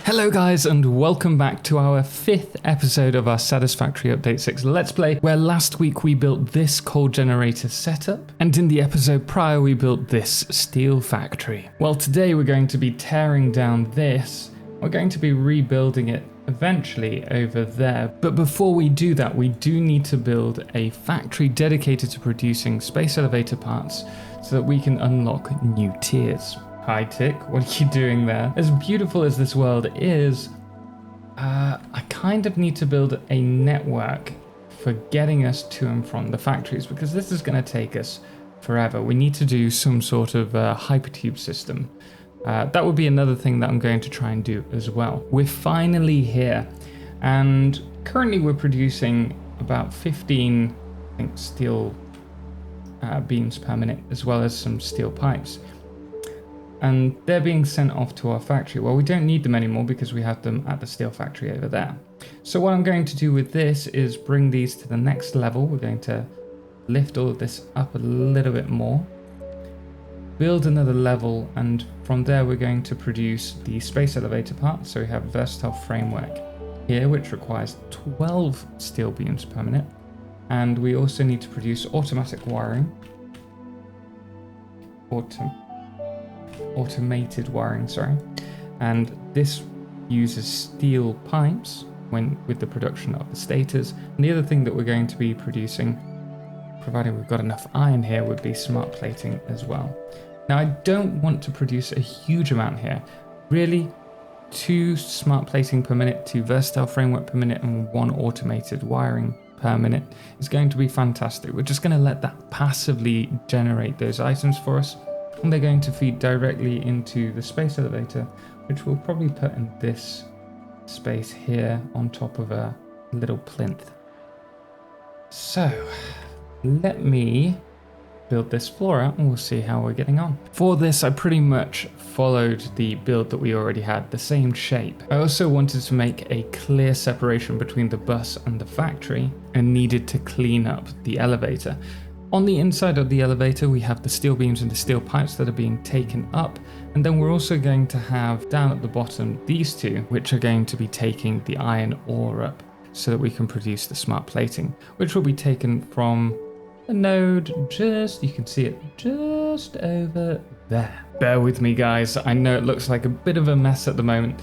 Hello guys and welcome back to our 5th episode of our Satisfactory Update 6 Let's Play, where last week we built this coal generator setup, and in the episode prior we built this steel factory. Well, today we're going to be tearing down this. We're going to be rebuilding it eventually over there, but before we do that we do need to build a factory dedicated to producing space elevator parts so that we can unlock new tiers. Hi Tick, what are you doing there? As beautiful as this world is, I kind of need to build a network for getting us to and from the factories, because this is going to take us forever. We need to do some sort of Hypertube system. That would be another thing that I'm going to try and do as well. We're finally here, and currently we're producing about 15, I think, steel beams per minute, as well as some steel pipes. And they're being sent off to our factory. Well, we don't need them anymore because we have them at the steel factory over there. So what I'm going to do with this is bring these to the next level. We're going to lift all of this up a little bit more, build another level, and from there we're going to produce the space elevator part. So we have a versatile framework here, which requires 12 steel beams per minute. And we also need to produce automatic wiring. Automated wiring, sorry, and this uses steel pipes with the production of the stators. And the other thing that we're going to be producing, providing we've got enough iron here, would be smart plating as well. Now I don't want to produce a huge amount here, really. 2 smart plating per minute, 2 versatile framework per minute, and 1 automated wiring per minute is going to be fantastic. We're just going to let that passively generate those items for us. And they're going to feed directly into the space elevator, which we'll probably put in this space here on top of a little plinth. So let me build this floor out and we'll see how we're getting on. For this, I pretty much followed the build that we already had, the same shape. I also wanted to make a clear separation between the bus and the factory and needed to clean up the elevator. On the inside of the elevator, we have the steel beams and the steel pipes that are being taken up. And then we're also going to have down at the bottom these two, which are going to be taking the iron ore up so that we can produce the smart plating, which will be taken from a node you can see it just over there. Bear with me, guys. I know it looks like a bit of a mess at the moment.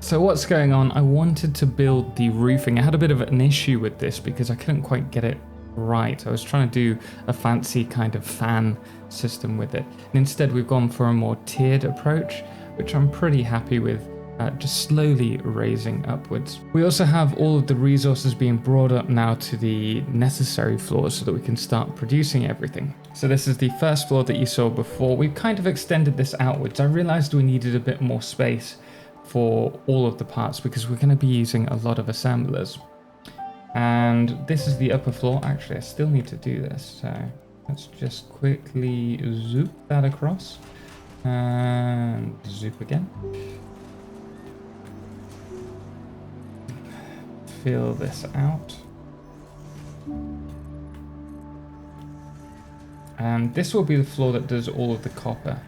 So what's going on? I wanted to build the roofing. I had a bit of an issue with this because I couldn't quite get it right. I was trying to do a fancy kind of fan system with it, and instead we've gone for a more tiered approach, which I'm pretty happy with, just slowly raising upwards. We also have all of the resources being brought up now to the necessary floors so that we can start producing everything. So this is the first floor that you saw before. We've kind of extended this outwards. I realized we needed a bit more space for all of the parts because we're going to be using a lot of assemblers. And this is the upper floor. Actually, I still need to do this, so let's just quickly zoop that across and zoop again. Fill this out. And this will be the floor that does all of the copper,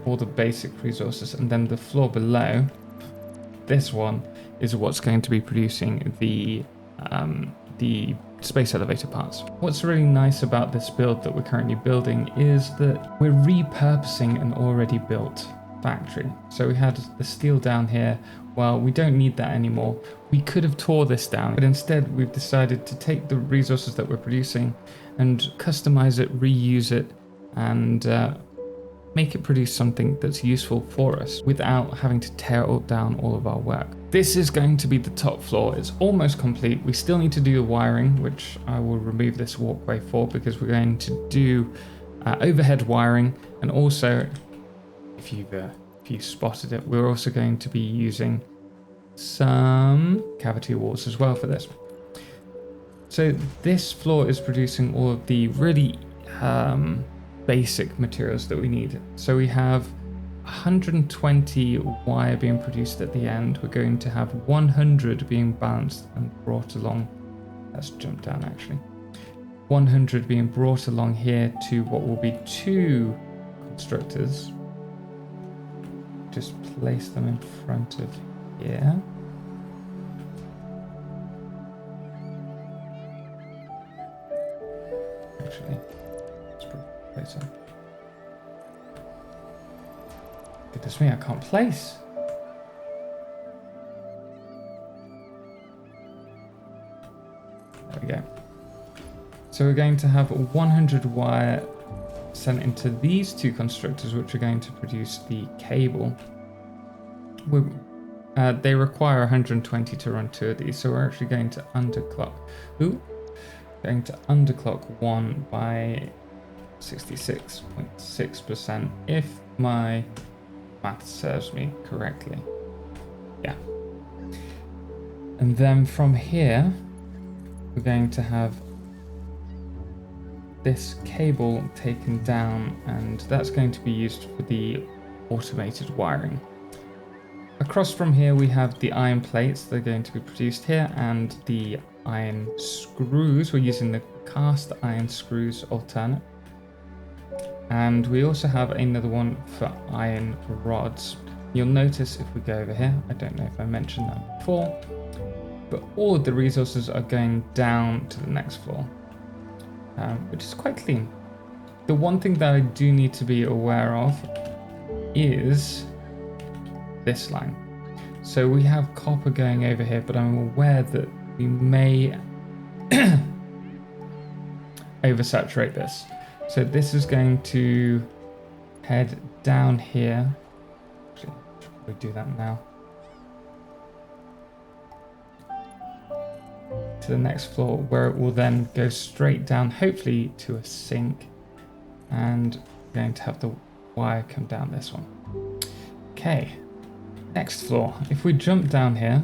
all the basic resources, and then the floor below, this one, is what's going to be producing the space elevator parts. What's really nice about this build that we're currently building is that we're repurposing an already built factory. So we had the steel down here. Well, we don't need that anymore. We could have tore this down, but instead we've decided to take the resources that we're producing and customize it, reuse it, and make it produce something that's useful for us without having to tear down all of our work. This is going to be the top floor. It's almost complete. We still need to do the wiring, which I will remove this walkway for because we're going to do overhead wiring. And also, if you've spotted it, we're also going to be using some cavity walls as well for this. So this floor is producing all of the really basic materials that we need. So we have 120 wire being produced at the end. We're going to have 100 being balanced and brought along. Let's jump down actually. 100 being brought along here to what will be 2 constructors. just place them in front of here. Actually, let's put it closer. Goodness me, I can't place. There we go. So we're going to have 100 wire sent into these two constructors, which are going to produce the cable. They require 120 to run 2 of these, so we're actually going to underclock. Going to underclock one by 66.6% if my math serves me correctly. Yeah. And then from here, we're going to have this cable taken down, and that's going to be used for the automated wiring. Across from here we have the iron plates that are going to be produced here, and the iron screws. We're using the cast iron screws alternate. And we also have another one for iron rods. You'll notice if we go over here, I don't know if I mentioned that before, but all of the resources are going down to the next floor, which is quite clean. The one thing that I do need to be aware of is this line. So we have copper going over here, but I'm aware that we may oversaturate this. So this is going to head down here. Actually, should we do that now? To the next floor, where it will then go straight down, hopefully to a sink. And we're going to have the wire come down this one. Okay, next floor. If we jump down here,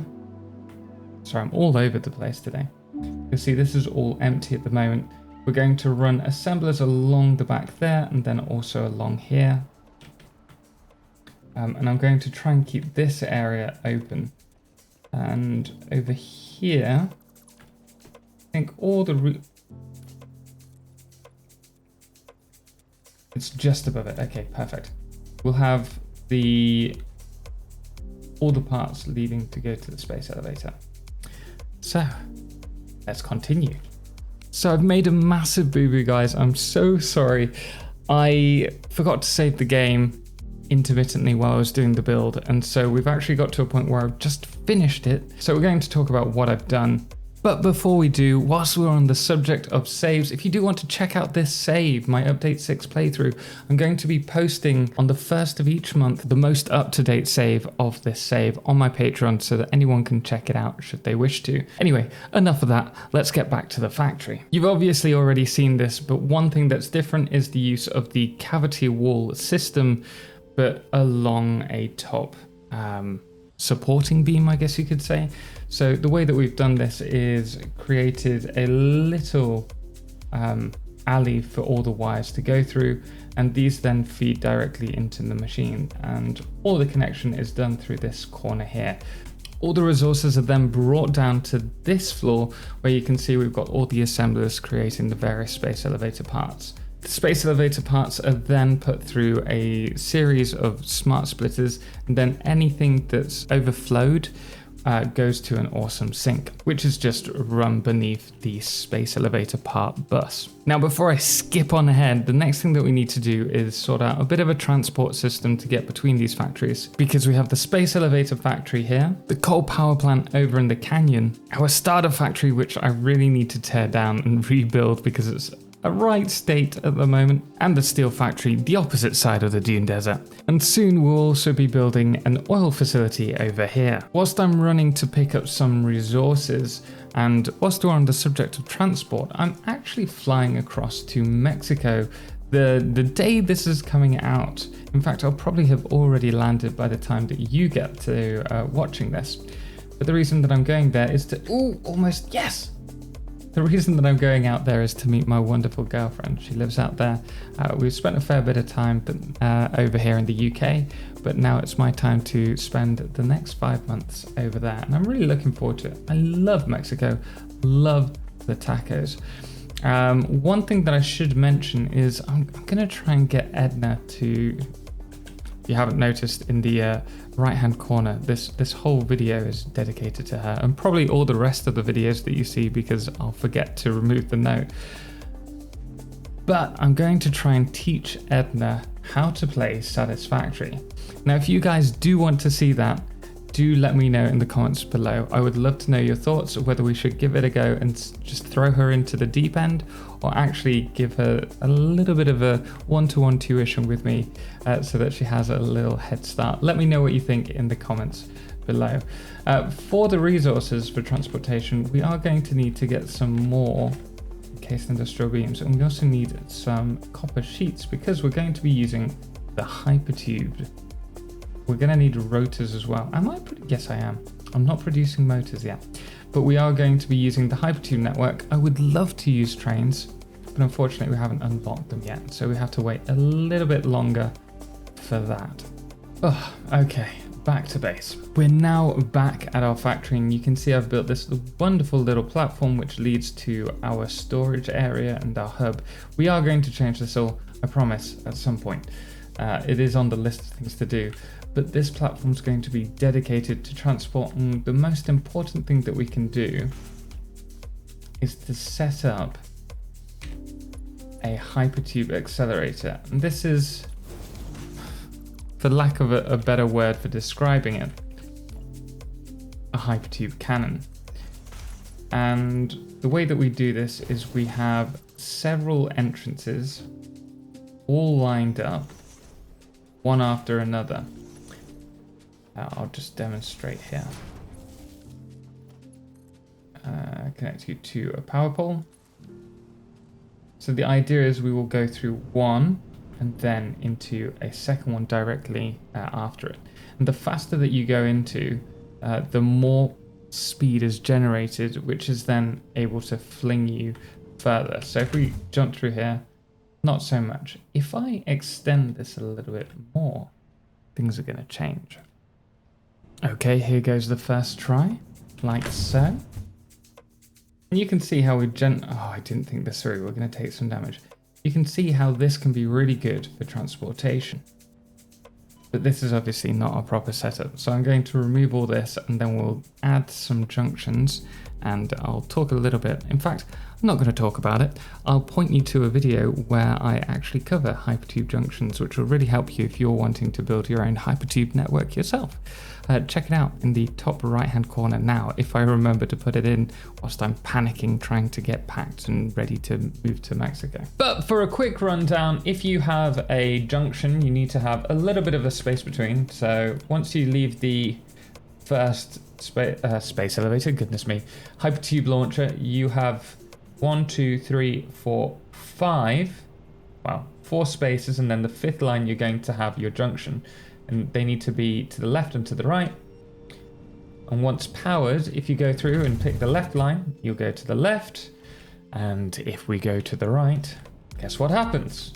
sorry, I'm all over the place today. You'll see this is all empty at the moment. We're going to run assemblers along the back there and then also along here. And I'm going to try and keep this area open. And over here, I think all the it's just above it. Okay, perfect. We'll have all the parts leading to go to the space elevator. So let's continue. So I've made a massive boo-boo, guys. I'm so sorry. I forgot to save the game intermittently while I was doing the build. And so we've actually got to a point where I've just finished it. So we're going to talk about what I've done. But before we do, whilst we're on the subject of saves, if you do want to check out this save, my Update 6 playthrough, I'm going to be posting on the 1st of each month the most up-to-date save of this save on my Patreon so that anyone can check it out should they wish to. Anyway, enough of that, let's get back to the factory. You've obviously already seen this, but one thing that's different is the use of the cavity wall system, but along a top supporting beam, I guess you could say. So the way that we've done this is created a little alley for all the wires to go through, and these then feed directly into the machine, and all the connection is done through this corner here. All the resources are then brought down to this floor where you can see we've got all the assemblers creating the various space elevator parts. The space elevator parts are then put through a series of smart splitters, and then anything that's overflowed goes to an awesome sink, which is just run beneath the space elevator part bus. Now, before I skip on ahead, the next thing that we need to do is sort out a bit of a transport system to get between these factories, because we have the space elevator factory here, the coal power plant over in the canyon, our starter factory, which I really need to tear down and rebuild because it's a right state at the moment, and the steel factory the opposite side of the dune desert. And soon we'll also be building an oil facility over here. Whilst I'm running to pick up some resources, and whilst we're on the subject of transport, I'm actually flying across to Mexico the day this is coming out. In fact, I'll probably have already landed by the time that you get to watching this. But the reason that I'm going there is to, almost, yes! The reason that I'm going out there is to meet my wonderful girlfriend. She lives out there. We've spent a fair bit of time over here in the UK, but now it's my time to spend the next 5 months over there. And I'm really looking forward to it. I love Mexico, love the tacos. One thing that I should mention is I'm going to try and get Edna to If you haven't noticed, in the right-hand corner, this whole video is dedicated to her, and probably all the rest of the videos that you see, because I'll forget to remove the note. But I'm going to try and teach Edna how to play Satisfactory. Now, if you guys do want to see that, do let me know in the comments below. I would love to know your thoughts of whether we should give it a go and just throw her into the deep end, or actually give her a little bit of a one-to-one tuition with me so that she has a little head start. Let me know what you think in the comments below. For the resources for transportation, we are going to need to get some more encased industrial beams, and we also need some copper sheets because we're going to be using the Hypertube. We're going to need rotors as well. Yes, I am. I'm not producing motors yet, but we are going to be using the Hypertube network. I would love to use trains, but unfortunately we haven't unlocked them yet, so we have to wait a little bit longer for that. Oh, okay, back to base. We're now back at our factory, and you can see I've built this wonderful little platform which leads to our storage area and our hub. We are going to change this all, I promise, at some point. It is on the list of things to do, but this platform is going to be dedicated to transport, and the most important thing that we can do is to set up a Hypertube accelerator. And this is, for lack of a better word for describing it, a Hypertube cannon. And the way that we do this is we have several entrances all lined up, one after another. I'll just demonstrate here. Connect you to a power pole. So the idea is we will go through one and then into a second one directly after it. And the faster that you go into, the more speed is generated, which is then able to fling you further. So if we jump through here, not so much. If I extend this a little bit more, things are going to change. Okay, here goes the first try, like so. And you can see how we I didn't think this through. We're going to take some damage. You can see how this can be really good for transportation. But this is obviously not a proper setup. So I'm going to remove all this, and then we'll add some junctions, and I'll talk a little bit. In fact, I'm not going to talk about it. I'll point you to a video where I actually cover Hypertube junctions, which will really help you if you're wanting to build your own Hypertube network yourself. Check it out in the top right hand corner now, if I remember to put it in whilst I'm panicking trying to get packed and ready to move to Mexico. But for a quick rundown, if you have a junction, you need to have a little bit of a space between. So once you leave the first space elevator, goodness me, Hypertube launcher, you have 1, 2, 3, 4, 5, well, 4 spaces, and then the 5th line you're going to have your junction. And they need to be to the left and to the right. And once powered, if you go through and pick the left line, you'll go to the left. And if we go to the right, guess what happens?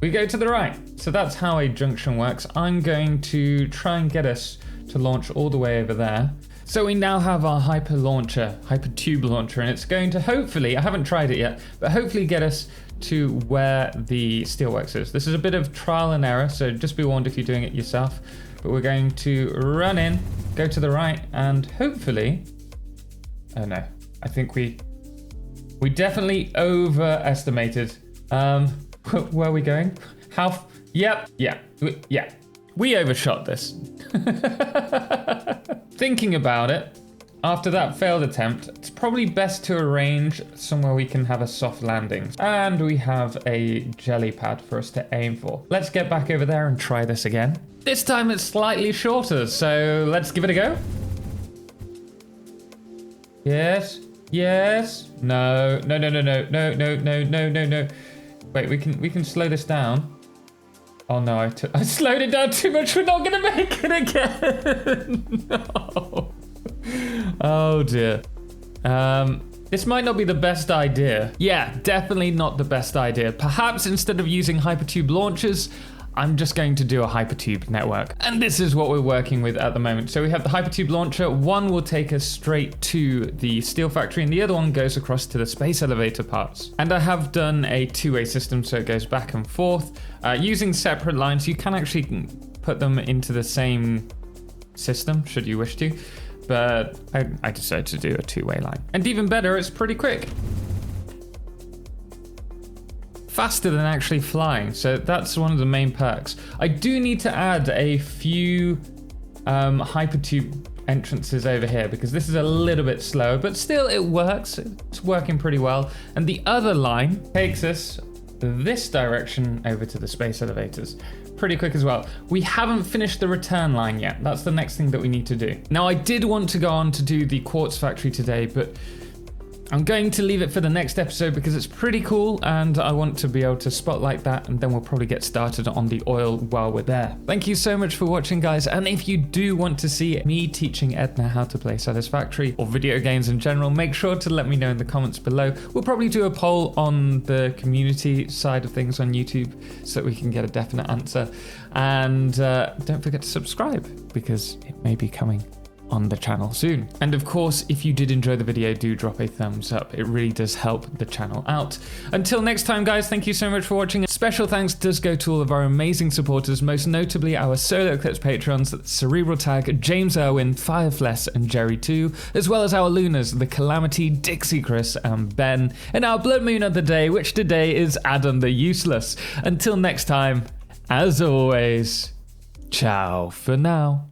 We go to the right. So that's how a junction works. I'm going to try and get us to launch all the way over there. So we now have our Hypertube launcher, and it's going to hopefully, I haven't tried it yet, but hopefully get us to where the steelworks is. This is a bit of trial and error, so just be warned if you're doing it yourself. But we're going to run in, go to the right, and hopefully, oh no, I think we definitely overestimated. Where are we going? Yeah. We overshot this. Thinking about it, after that failed attempt, it's probably best to arrange somewhere we can have a soft landing. And we have a jelly pad for us to aim for. Let's get back over there and try this again. This time it's slightly shorter, so let's give it a go. Yes. No. Wait, we can slow this down. Oh no, I slowed it down too much. We're not gonna make it again. No. Oh dear. This might not be the best idea. Yeah, definitely not the best idea. Perhaps instead of using Hypertube launchers, I'm just going to do a Hypertube network. And this is what we're working with at the moment. So we have the Hypertube launcher. One will take us straight to the steel factory and the other one goes across to the space elevator parts. And I have done a two-way system, so it goes back and forth. Using separate lines, you can actually put them into the same system, should you wish to. But I decided to do a two-way line. And even better, it's pretty quick. Faster than actually flying, so that's one of the main perks. I do need to add a few Hypertube entrances over here because this is a little bit slower, but still it works. It's working pretty well. And the other line takes us this direction over to the space elevators. Pretty quick as well. We haven't finished the return line yet. That's the next thing that we need to do. Now, I did want to go on to do the quartz factory today, but I'm going to leave it for the next episode because it's pretty cool and I want to be able to spotlight that, and then we'll probably get started on the oil while we're there. Thank you so much for watching, guys, and if you do want to see me teaching Edna how to play Satisfactory or video games in general, make sure to let me know in the comments below. We'll probably do a poll on the community side of things on YouTube so that we can get a definite answer. And don't forget to subscribe because it may be coming on the channel soon. And of course, if you did enjoy the video, do drop a thumbs up. It really does help the channel out. Until next time, guys, thank you so much for watching. Special thanks does go to all of our amazing supporters, most notably our TotalXclipse patrons, Cerebral Tag, James Irwin, Firefless, and Jerry 2, as well as our Lunas, The Calamity, Dixie Chris, and Ben, and our Blood Moon of the day, which today is Adam the Useless. Until next time, as always, ciao for now.